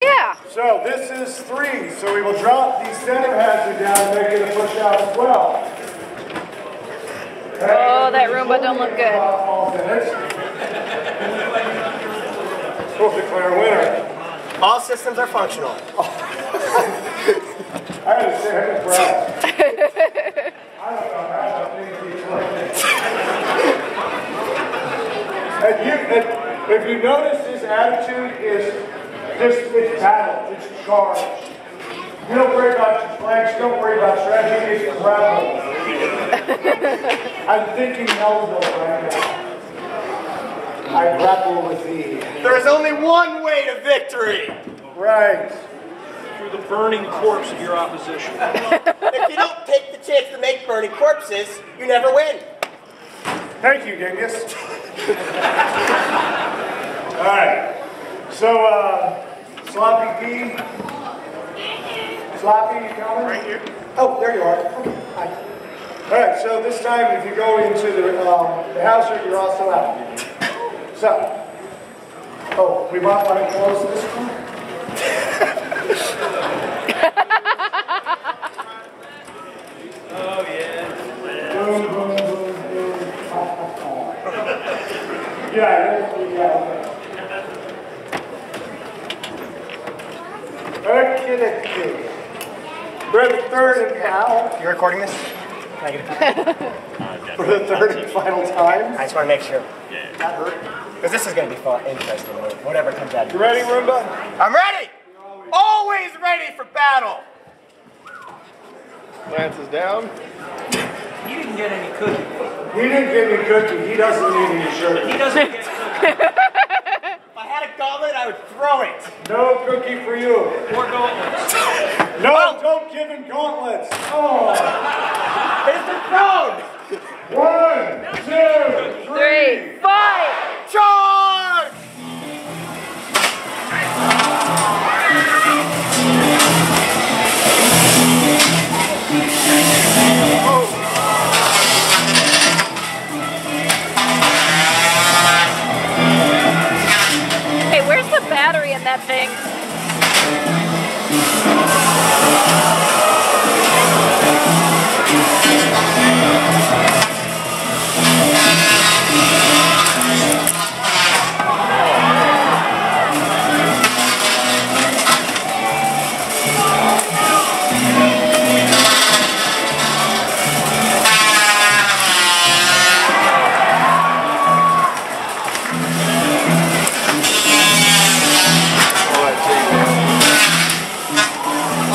Yeah. So this is 3. So we will drop the center hazard down and make it a push out as well. Oh, that Roomba don't look good. We'll declare a winner. All systems are functional. I gotta say, I'm proud. I don't know how things keep working. If you notice, his attitude is just, it's battle, it's charge. You don't worry about your flanks, you don't worry about strategy, it's grapple. I'm thinking Melville right now. I grapple with thee. There is only one way to victory. Right. Through the burning corpse of your opposition. If you don't take the chance to make burning corpses, you never win. Thank you, Genghis. All right. So, Sloppy P. Sloppy, you coming? Right here. Oh, there you are. Okay. Hi. All right. So this time, if you go into the hazard, you're also out. So, oh, we might want to close this one. Oh, yeah. Boom, boom, boom, boom. Yeah, okay. We're at the third and now. You recording this? Can I get a For the third and final time. I just want to make sure. That hurt. Because this is going to be fun, interesting, whatever comes out of it. You ready, Roomba? I'm ready! Always ready for battle! Lance is down. He didn't get any cookie. He didn't give me cookie. He doesn't need any shirt. He doesn't get cookie. If I had a goblet, I would throw it. No cookie for you. Or gauntlets. No, don't give him gauntlets. Oh. It's the throne! 1, 2, 3, 5. Charge! Hey, where's the battery in that thing?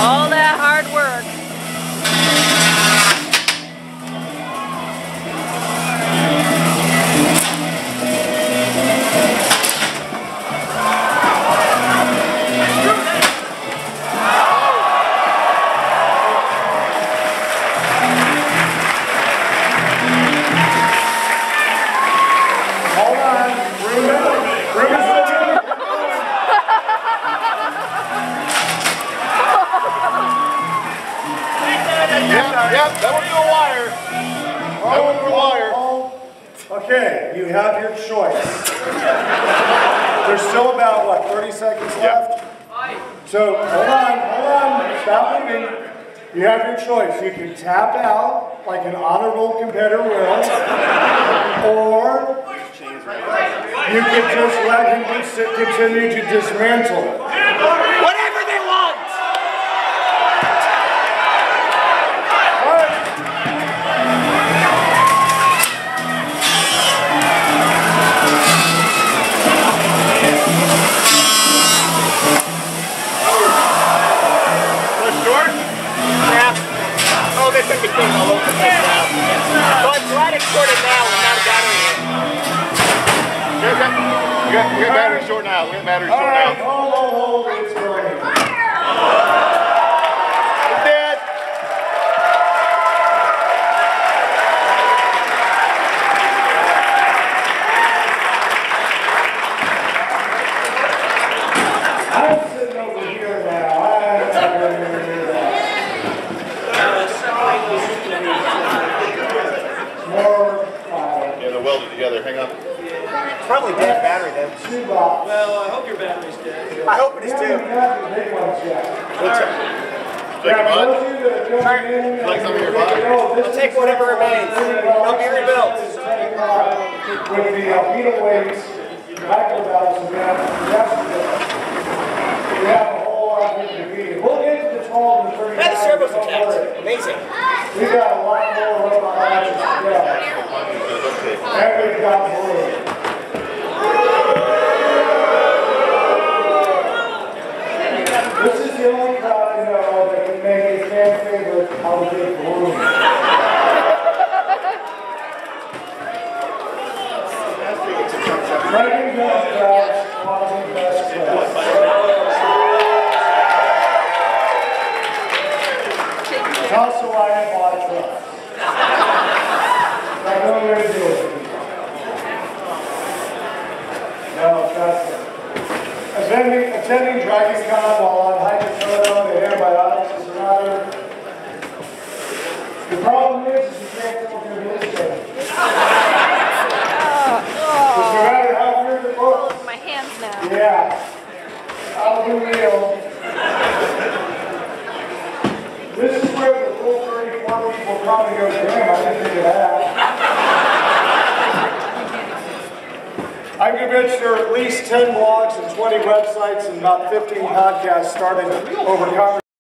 All that hard work. hold on. Yep, that would be a wire. That would be a wire. Okay, you have your choice. There's still about, what, 30 seconds left? So, hold on, stop moving. You have your choice. You can tap out like an honorable competitor will, or you can just let him continue to dismantle. Whatever they want! Everything all over the place now. So I'm glad it's sorted now and not a battery in. We got battery short now. We got battery short now. Hold, it's going. It's dead. I'm sitting over here now. I'm not going to hear that. More fire. Yeah, they're welded together. Hang on. Probably dead battery then. Shoebox. Well, I hope your battery's dead. I hope it is too. got the big ones yet. Take Yeah, a for bud? those of you that are coming in, Like some of your you bud? know, this I'll take whatever remains. They'll be rebuilt. With the pedal weights, micro belts, and then we have a whole lot of different feeding. We'll get to the 12 and 30. Yeah, the servos attached. Amazing. We've got a lot more robot options to go. And we've got more. This is the only crowd I know that can make a fan favorite out of big balloon. Dragon Gun crowds, quality best crowds. It's also why I bought a truck. I know where to do it. No, trust me. Attending Dragon Con while on hydrocodone and antibiotics is another. The problem is you can't go through this thing. Because no matter how weird it looks, My hands now. yeah, out of the wheel. This is where the full 34 people probably go, damn, I didn't think of that. I'm convinced there are at least 10 blogs and 20 websites and about 15 podcasts starting over conversation.